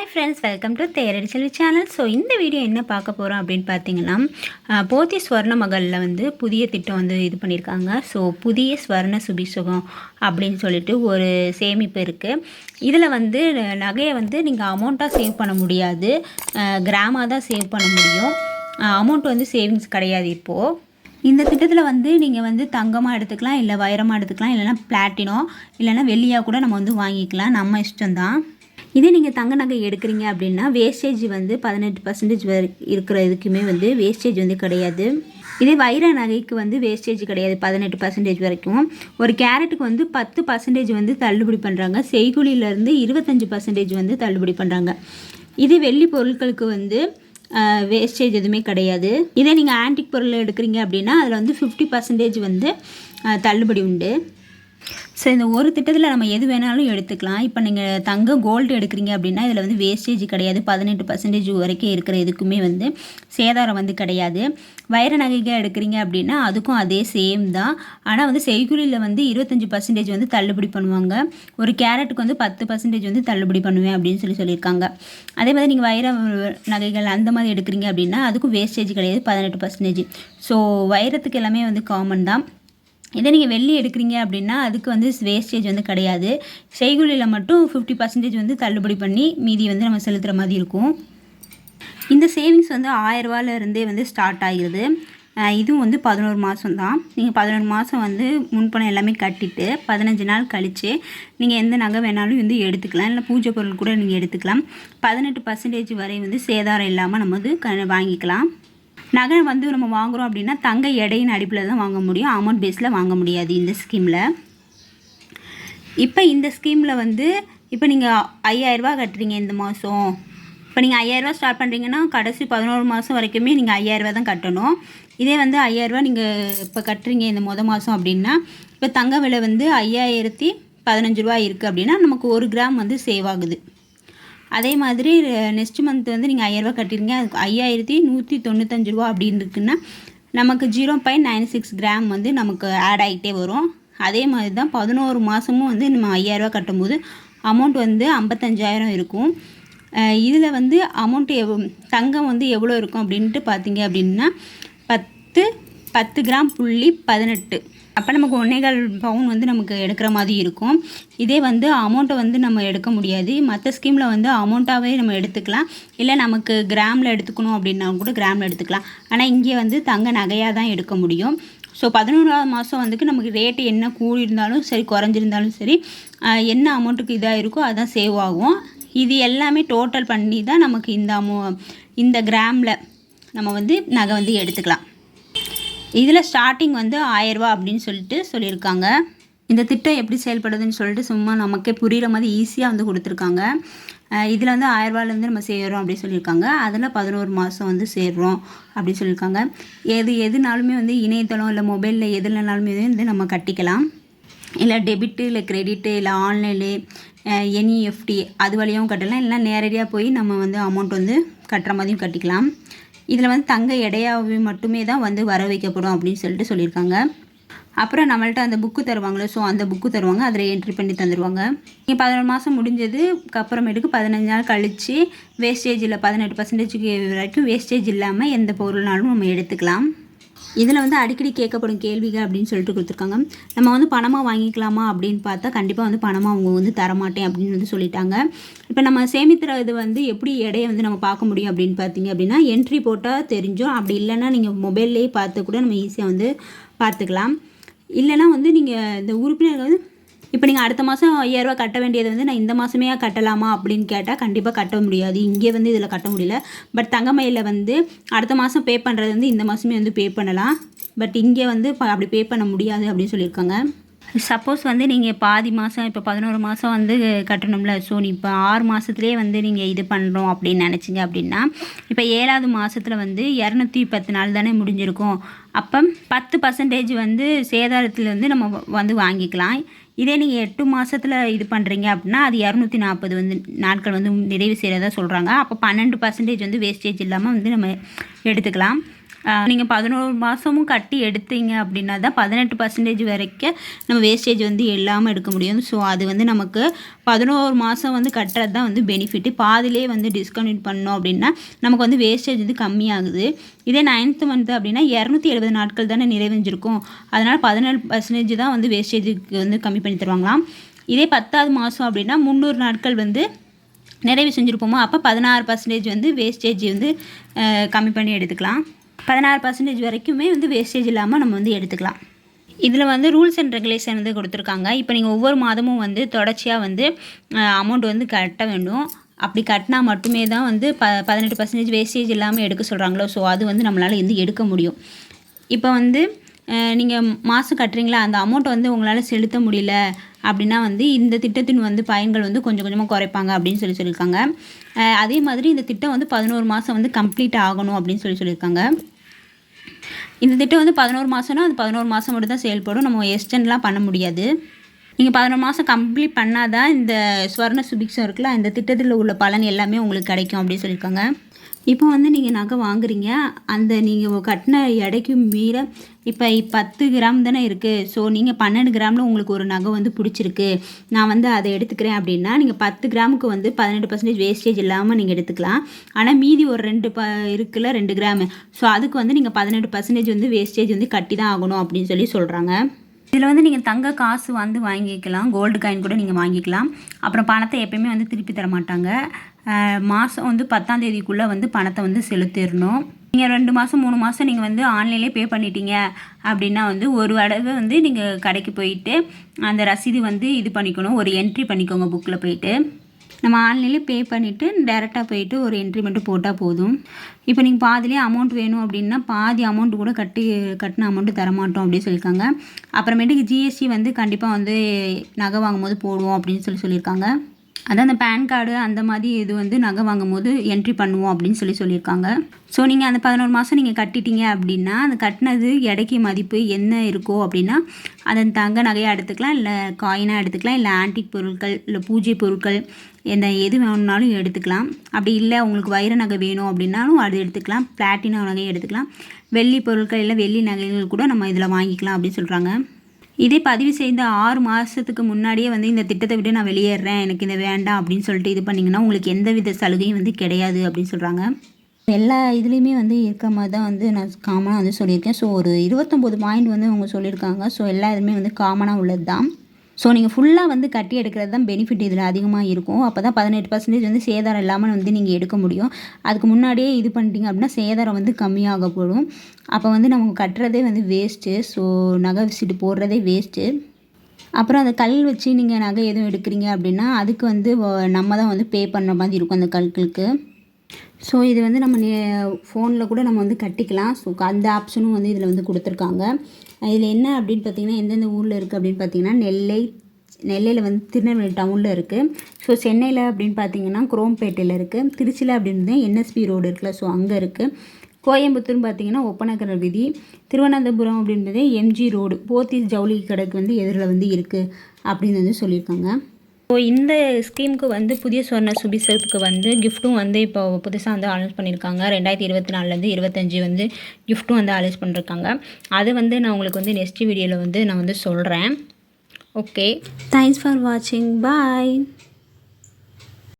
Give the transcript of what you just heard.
Hi friends, welcome to Theradi Selvi channel. So இந்த video என்ன பார்க்க போகிறோம் அப்படின்னு பார்த்தீங்கன்னா, போத்தி ஸ்வர்ண மகளில் வந்து புதிய திட்டம் வந்து இது பண்ணியிருக்காங்க. ஸோ புதிய ஸ்வர்ண சுபிசுகம் அப்படின்னு சொல்லிட்டு ஒரு சேமிப்பு இருக்குது. இதில் வந்து நகையை வந்து நீங்கள் அமௌண்ட்டாக சேவ் பண்ண முடியாது, கிராமாக தான் சேவ் பண்ண முடியும். அமௌண்ட் வந்து சேவிங்ஸ் கிடையாது. இப்போது இந்த திட்டத்தில் வந்து நீங்கள் வந்து தங்கமாக எடுத்துக்கலாம், இல்லை வைரமாக எடுத்துக்கலாம், இல்லைனா பிளாட்டினோ இல்லைனா வெள்ளியாக கூட நம்ம வந்து வாங்கிக்கலாம், நம்ம இஷ்டம்தான். இதே நீங்கள் தங்க நகை எடுக்கிறீங்க அப்படின்னா வேஸ்டேஜ் வந்து 18% வரை இருக்கிற இதுக்குமே வந்து வேஸ்டேஜ் வந்து கிடையாது. இதே வைர நகைக்கு வந்து வேஸ்டேஜ் கிடையாது 18% வரைக்கும். ஒரு கேரட்டுக்கு வந்து 10% வந்து தள்ளுபடி பண்ணுறாங்க. செய்கூலியிலேருந்து 25% வந்து தள்ளுபடி பண்ணுறாங்க. இதே வெள்ளி பொருட்களுக்கு வந்து வேஸ்டேஜ் எதுவுமே கிடையாது. இதே நீங்கள் ஆன்டிக் பொருள் எடுக்கிறீங்க அப்படின்னா அதில் வந்து 50% வந்து தள்ளுபடி உண்டு. ஸோ இந்த ஒரு திட்டத்தில் நம்ம எது வேணாலும் எடுத்துக்கலாம். இப்போ நீங்கள் தங்கம் கோல்டு எடுக்கிறீங்க அப்படின்னா இதில் வந்து வேஸ்டேஜ் கிடையாது. 18% வரைக்கும் இருக்கிற இதுக்குமே வந்து சேதாரம் வந்து கிடையாது. வைர நகைகள் எடுக்கிறீங்க அப்படின்னா அதுக்கும் அதே சேம் தான். ஆனால் வந்து செய்கூலியில் வந்து 25% வந்து தள்ளுபடி பண்ணுவாங்க. ஒரு கேரட்டுக்கு வந்து 10% வந்து தள்ளுபடி பண்ணுவேன் அப்படின்னு சொல்லியிருக்காங்க. அதே மாதிரி நீங்கள் வைர நகைகள் அந்த மாதிரி எடுக்கிறீங்க அப்படின்னா அதுக்கும் வேஸ்டேஜ் கிடையாது 18%. ஸோ வைரத்துக்கு எல்லாமே வந்து காமன் தான். இதே நீங்கள் வெள்ளி எடுக்கிறீங்க அப்படின்னா அதுக்கு வந்து வேஸ்டேஜ் வந்து கிடையாது. செய்கூலியில் மட்டும் 50% வந்து தள்ளுபடி பண்ணி மீதி வந்து நம்ம செலுத்துகிற மாதிரி இருக்கும். இந்த சேவிங்ஸ் வந்து 1000 ரூபாயிலிருந்தே வந்து ஸ்டார்ட் ஆகிடுது. இதுவும் வந்து 11 மாதம் தான். நீங்கள் 11 மாதம் வந்து முன்பணம் எல்லாமே கட்டிட்டு 15 நாள் கழித்து நீங்கள் எந்த நகை வேணாலும் வந்து எடுத்துக்கலாம், இல்லை பூஜை பொருள் கூட நீங்கள் எடுத்துக்கலாம். 18% வரை வந்து சேதாரம் இல்லாமல் நம்ம வந்து வாங்கிக்கலாம். நகை வந்து நம்ம வாங்குகிறோம் அப்படின்னா தங்க எடையின் அடிப்பில் தான் வாங்க முடியும், அமௌண்ட் பேஸில் வாங்க முடியாது இந்த ஸ்கீமில். இப்போ இந்த ஸ்கீமில் வந்து இப்போ நீங்கள் 5000 ரூபா கட்டுறீங்க இந்த மாதம். இப்போ நீங்கள் 5000 ரூபா ஸ்டார்ட் பண்ணுறீங்கன்னா கடைசி 11 மாதம் வரைக்குமே நீங்கள் 5000 ரூபா தான் கட்டணும். இதே வந்து 5000 ரூபா நீங்கள் இப்போ கட்டுறீங்க இந்த மாதம் அப்படின்னா இப்போ தங்க விலை வந்து 5015 ரூபா இருக்குது அப்படின்னா நமக்கு 1 கிராம் வந்து சேவ் ஆகுது. அதே மாதிரி நெக்ஸ்ட் மந்த் வந்து நீங்கள் 5000 ரூபா கட்டிருங்க, அதுக்கு 5195 ரூபா அப்படின்னு இருக்குன்னா நமக்கு 0.96 கிராம் வந்து நமக்கு ஆட் ஆகிட்டே வரும். அதே மாதிரி தான் 11 மாதமும் வந்து நம்ம 5000 ரூபா கட்டும்போது அமௌண்ட் வந்து 55000 இருக்கும். இதில் வந்து அமௌண்ட்டு தங்கம் வந்து எவ்வளோ இருக்கும் அப்படின்ட்டு பார்த்தீங்க அப்படின்னா 10 கிராம் புள்ளி 18. அப்போ நமக்கு 1.25 பவுன் வந்து நமக்கு எடுக்கிற மாதிரி இருக்கும். இதே வந்து அமௌண்ட்டை வந்து நம்ம எடுக்க முடியாது. மற்ற ஸ்கீமில் வந்து அமௌண்ட்டாகவே நம்ம எடுத்துக்கலாம், இல்லை நமக்கு கிராமில் எடுத்துக்கணும் அப்படின்னா கூட கிராமில் எடுத்துக்கலாம். ஆனால் இங்கே வந்து தங்க நகையாக தான் எடுக்க முடியும். ஸோ 11ஆவது மாதம் வந்து நமக்கு ரேட்டு என்ன கூடியிருந்தாலும் சரி குறைஞ்சிருந்தாலும் சரி என்ன அமௌண்ட்டுக்கு இதாக இருக்கோ அதுதான் சேவ் ஆகும். இது எல்லாமே டோட்டல் பண்ணி தான் நமக்கு இந்த கிராமில் நம்ம வந்து நகை வந்து எடுத்துக்கலாம். இதில் ஸ்டார்டிங் வந்து 1000 ரூபா அப்படின்னு சொல்லியிருக்காங்க. இந்த திட்டம் எப்படி செயல்படுதுன்னு சொல்லிட்டு சும்மா நமக்கே புரிகிற மாதிரி ஈஸியாக வந்து கொடுத்துருக்காங்க. இதில் வந்து 1000 ரூபாயிலேருந்து நம்ம சேர்கிறோம் அப்படின்னு சொல்லியிருக்காங்க. அதில் 11 மாதம் வந்து சேர்றோம் அப்படின்னு சொல்லியிருக்காங்க. எதுனாலுமே வந்து இணையதளம் இல்லை மொபைலில் எதுலனாலுமே வந்து நம்ம கட்டிக்கலாம். இல்லை டெபிட்டு இல்லை கிரெடிட்டு இல்லை ஆன்லைனு என்இஎஃப்டி அது வழியாகவும் கட்டலாம், இல்லைனா நேரடியாக போய் நம்ம வந்து அமௌண்ட் வந்து கட்டுற மாதிரியும் கட்டிக்கலாம். இதில் வந்து தங்க எடையாகவே மட்டுமே தான் வந்து வர வைக்கப்படும் அப்படின்னு சொல்லியிருக்காங்க. அப்புறம் நம்மள்ட்ட அந்த புக்கு தருவாங்களே, ஸோ அந்த புக்கு தருவாங்க, அதில் என்ட்ரி பண்ணி தந்துடுவாங்க. நீங்கள் 11 மாதம் முடிஞ்சதுக்கு அப்புறமேட்டுக்கு 15 நாள் கழித்து வேஸ்டேஜ் இல்லை 18% வரைக்கும் வேஸ்டேஜ் இல்லாமல் எந்த பொருள்னாலும் நம்ம எடுத்துக்கலாம். இதில் வந்து அடிக்கடி கேட்கப்படும் கேள்விகள் அப்படின்னு சொல்லிட்டு கொடுத்துருக்காங்க. நம்ம வந்து பணமாக வாங்கிக்கலாமா அப்படின்னு பார்த்தா கண்டிப்பாக வந்து பணமாக அவங்க வந்து தரமாட்டேன் அப்படின்னு வந்து சொல்லிட்டாங்க. இப்போ நம்ம சேமிக்கிற இது வந்து எப்படி எடையை வந்து நம்ம பார்க்க முடியும் அப்படின்னு பார்த்தீங்க அப்படின்னா என்ட்ரி போட்டால் தெரிஞ்சோம். அப்படி இல்லைன்னா நீங்கள் மொபைல்லேயே பார்த்து கூட நம்ம ஈஸியாக வந்து பார்த்துக்கலாம். இல்லைனா வந்து நீங்கள் இந்த உறுப்பினர்கள் வந்து இப்போ நீங்கள் அடுத்த மாதம் 5000 ரூபா கட்ட வேண்டியது வந்து நான் இந்த மாதமே கட்டலாமா அப்படின்னு கேட்டால் கண்டிப்பாக கட்ட முடியாது. இங்கே வந்து இதில் கட்ட முடியல. பட் தங்கமயில வந்து அடுத்த மாதம் பே பண்ணுறது வந்து இந்த மாதமே வந்து பே பண்ணலாம். பட் இங்கே வந்து அப்படி பே பண்ண முடியாது அப்படின்னு சொல்லியிருக்காங்க. சப்போஸ் வந்து நீங்கள் பாதி மாதம் இப்போ 11 மாதம் வந்து கட்டணும்ல, ஸோ இப்போ 6 மாதத்துலேயே வந்து நீங்கள் இது பண்ணுறோம் அப்படின்னு நினச்சிங்க அப்படின்னா இப்போ 7ஆவது மாதத்தில் வந்து 210 நாள் தானே முடிஞ்சிருக்கும். அப்போ 10% வந்து சேதாரத்தில் வந்து நம்ம வந்து வாங்கிக்கலாம். இதே நீங்கள் 8 மாதத்தில் இது பண்ணுறீங்க அப்படின்னா அது 240 வந்து நாட்கள் வந்து நிறைவு செய்கிறதா சொல்கிறாங்க. அப்போ 12% வந்து வேஸ்டேஜ் இல்லாமல் வந்து நம்ம எடுத்துக்கலாம். நீங்கள் 11 மாதமும் கட்டி எடுத்தீங்க அப்படின்னா தான் 18% வரைக்கும் நம்ம வேஸ்டேஜ் வந்து இல்லாமல் எடுக்க முடியும். ஸோ அது வந்து நமக்கு 11 மாதம் வந்து கட்டுறது தான் வந்து பெனிஃபிட்டு. பாதிலே வந்து டிஸ்கவுண்ட் பண்ணோம் அப்படின்னா நமக்கு வந்து வேஸ்டேஜ் வந்து கம்மியாகுது. இதே 9th மந்த் அப்படின்னா 270 நாட்கள் தானே நிறைவஞ்சிருக்கும். அதனால் 17% தான் வந்து வேஸ்டேஜுக்கு வந்து கம்மி பண்ணி தருவாங்களாம். இதே 10வது மாதம் அப்படின்னா 300 நாட்கள் வந்து நிறைவு செஞ்சுருப்போமோ அப்போ 16% வந்து வேஸ்டேஜ் வந்து கம்மி பண்ணி எடுத்துக்கலாம். 16% வரைக்குமே வந்து வேஸ்டேஜ் இல்லாமல் நம்ம வந்து எடுத்துக்கலாம். இதில் வந்து ரூல்ஸ் அண்ட் ரெகுலேஷன் வந்து கொடுத்துருக்காங்க. இப்போ நீங்கள் ஒவ்வொரு மாதமும் வந்து தொடர்ச்சியாக வந்து அமௌண்ட் வந்து கட்ட வேண்டும். அப்படி கட்டினா மட்டுமே தான் வந்து 18% வேஸ்டேஜ் இல்லாமல் எடுக்க சொல்கிறாங்களோ. ஸோ அது வந்து நம்மளால் வந்து எடுக்க முடியும். இப்போ வந்து நீங்கள் மாதம் கட்டுறீங்களா, அந்த அமௌண்ட்டை வந்து உங்களால் செலுத்த முடியல அப்படின்னா வந்து இந்த திட்டத்தின் வந்து பயன்கள் வந்து கொஞ்சம் கொஞ்சமாக குறைப்பாங்க அப்படின்னு சொல்லியிருக்காங்க. அதே மாதிரி இந்த திட்டம் வந்து 11 மாதம் வந்து கம்ப்ளீட் ஆகணும் அப்படின்னு சொல்லியிருக்காங்க. இந்த திட்டம் வந்து 11 மாதம்னா அது 11 மாதம் மட்டும் தான் செயல்படும். நம்ம எக்ஸ்டெண்ட்லாம் பண்ண முடியாது. நீங்கள் 11 மாதம் கம்ப்ளீட் பண்ணால் தான் இந்த ஸ்வர்ண சுபிக்ஷம் இருக்குல்ல, இந்த திட்டத்தில் உள்ள பலன் எல்லாமே உங்களுக்கு கிடைக்கும் அப்படின்னு சொல்லியிருக்காங்க. இப்போ வந்து நீங்கள் நகை வாங்குறீங்க, அந்த நீங்கள் கட்டின எடைக்கு மீற இப்போ 10 கிராம் தானே இருக்குது. ஸோ நீங்கள் 12 கிராமில் உங்களுக்கு ஒரு நகை வந்து பிடிச்சிருக்கு, நான் வந்து அதை எடுத்துக்கிறேன் அப்படின்னா நீங்கள் 10 கிராமுக்கு வந்து 18% வேஸ்டேஜ் இல்லாமல் நீங்கள் எடுத்துக்கலாம். ஆனால் மீதி ஒரு 2 கிராமு, ஸோ அதுக்கு வந்து நீங்கள் 18% வந்து வேஸ்டேஜ் வந்து கட்டி தான் ஆகணும் அப்படின்னு சொல்கிறாங்க. இதில் வந்து நீங்கள் தங்க காசு வந்து வாங்கிக்கலாம், கோல்டு காயின் கூட நீங்கள் வாங்கிக்கலாம். அப்புறம் பணத்தை எப்பயுமே வந்து திருப்பி தர மாட்டாங்க. மாதம் வந்து 10ஆம் தேதிக்குள்ளே வந்து பணத்தை வந்து செலுத்திடணும். நீங்கள் 2 மாதம் 3 மாதம் நீங்கள் வந்து ஆன்லைன்லேயே பே பண்ணிட்டீங்க அப்படின்னா வந்து ஒரு தடவை வந்து நீங்கள் கடைக்கு போயிட்டு அந்த ரசீது வந்து இது பண்ணிக்கணும், ஒரு என்ட்ரி பண்ணிக்கோங்க புக்கில் போயிட்டு. நம்ம ஆன்லைன்லேயே பே பண்ணிவிட்டு டேரெக்டாக போயிட்டு ஒரு என்ட்ரி மட்டும் போட்டால் போதும். இப்போ நீங்கள் பாதிலே அமௌண்ட் வேணும் அப்படின்னா பாதி அமௌண்ட் கூட கட்டின அமௌண்ட்டு தரமாட்டோம் அப்படின்னு சொல்லியிருக்காங்க. அப்புறமேட்டுக்கு ஜிஎஸ்டி வந்து கண்டிப்பாக வந்து நகை வாங்கும் போது போடுவோம் அப்படின்னு சொல்லியிருக்காங்க. அதான் அந்த பேன் கார்டு அந்த மாதிரி இது வந்து நகை வாங்கும் போது என்ட்ரி பண்ணுவோம் அப்படின்னு சொல்லியிருக்காங்க. ஸோ நீங்கள் அந்த 11 மாதம் நீங்கள் கட்டிட்டீங்க அப்படின்னா அந்த கட்டினது எடைக்கு மதிப்பு என்ன இருக்கோ அப்படின்னா அதை தங்க நகையாக எடுத்துக்கலாம், இல்லை காயினாக எடுத்துக்கலாம், இல்லை ஆன்டிக் பொருட்கள், இல்லை பூஜை பொருட்கள், எது வேணும்னாலும் எடுத்துக்கலாம். அப்படி இல்லை உங்களுக்கு வைர நகை வேணும் அப்படின்னாலும் அது எடுத்துக்கலாம், பிளாட்டினம் நகையை எடுத்துக்கலாம், வெள்ளி பொருட்கள் இல்லை வெள்ளி நகைகள் கூட நம்ம இதில் வாங்கிக்கலாம் அப்படின்னு சொல்கிறாங்க. இதே பதிவு செய்த 6 மாதத்துக்கு முன்னாடியே வந்து இந்த திட்டத்தை விட்டு நான் வெளியேறேன், எனக்கு இந்த வேண்டாம் அப்படின்னு சொல்லிட்டு இது பண்ணிங்கன்னா உங்களுக்கு எந்த வித சலுகையும் வந்து கிடையாது அப்படின்னு சொல்கிறாங்க. எல்லா இதுலேயுமே வந்து இருக்க மாதிரி தான் வந்து நான் காமனாக வந்து சொல்லியிருக்கேன். ஸோ ஒரு 29 பாயிண்ட் வந்து அவங்க சொல்லியிருக்காங்க. ஸோ எல்லா இதுவுமே வந்து காமனாக உள்ளது தான். ஸோ நீங்கள் ஃபுல்லாக வந்து கட்டி எடுக்கிறது தான் பெனிஃபிட் இதில் அதிகமாக இருக்கும். அப்போ தான் 18% வந்து சேதாரம் இல்லாமல் வந்து நீங்கள் எடுக்க முடியும். அதுக்கு முன்னாடியே இது பண்ணிட்டீங்க அப்படின்னா சேதாரம் வந்து கம்மியாகப்படும். அப்போ வந்து நம்ம கட்டுறதே வந்து வேஸ்ட்டு. ஸோ நகை சீட்டு போடுறதே வேஸ்ட்டு. அப்புறம் அந்த கல் வச்சு நீங்கள் நகை எதுவும் எடுக்கிறீங்க அப்படின்னா அதுக்கு வந்து நம்ம தான் வந்து பே பண்ணுற மாதிரி இருக்கும் அந்த கல்களுக்கு. ஸோ இது வந்து நம்ம ஃபோனில் கூட நம்ம வந்து கட்டிக்கலாம். ஸோ அந்த ஆப்ஷனும் வந்து இதில் வந்து கொடுத்துருக்காங்க. இதில் என்ன அப்படின்னு பார்த்தீங்கன்னா எந்தெந்த ஊரில் இருக்குது அப்படின்னு பார்த்தீங்கன்னா நெல்லையில் வந்து திருநெல்வேலி டவுனில் இருக்குது. ஸோ சென்னையில் அப்படின்னு பார்த்தீங்கன்னா குரோம்பேட்டையில் இருக்குது. திருச்சியில் அப்படின்னு என்எஸ்பி ரோடு இருக்குல்ல, ஸோ அங்கே இருக்குது. கோயம்புத்தூர்னு பார்த்தீங்கன்னா ஒப்பனக்கர வீதி. திருவனந்தபுரம் அப்படின்றது எம்ஜி ரோடு, போத்தீஸ் ஜவுளி கடைக்கு வந்து எதிரில் வந்து இருக்குது அப்படின்னு வந்து சொல்லியிருக்காங்க. ஸோ இந்த ஸ்கீமுக்கு வந்து புதிய ஸ்வர்ண சுபிக்ஷத்துக்கு வந்து கிஃப்ட்டும் வந்து இப்போ புதுசாக வந்து அனௌன்ஸ் பண்ணியிருக்காங்க. 2024 25 வந்து கிஃப்ட்டும் வந்து அனௌன்ஸ் பண்ணியிருக்காங்க. அது வந்து நான் உங்களுக்கு வந்து நெக்ஸ்ட் வீடியோவில் வந்து நான் வந்து சொல்கிறேன். ஓகே, தேங்க்ஸ் ஃபார் வாட்சிங், பாய்.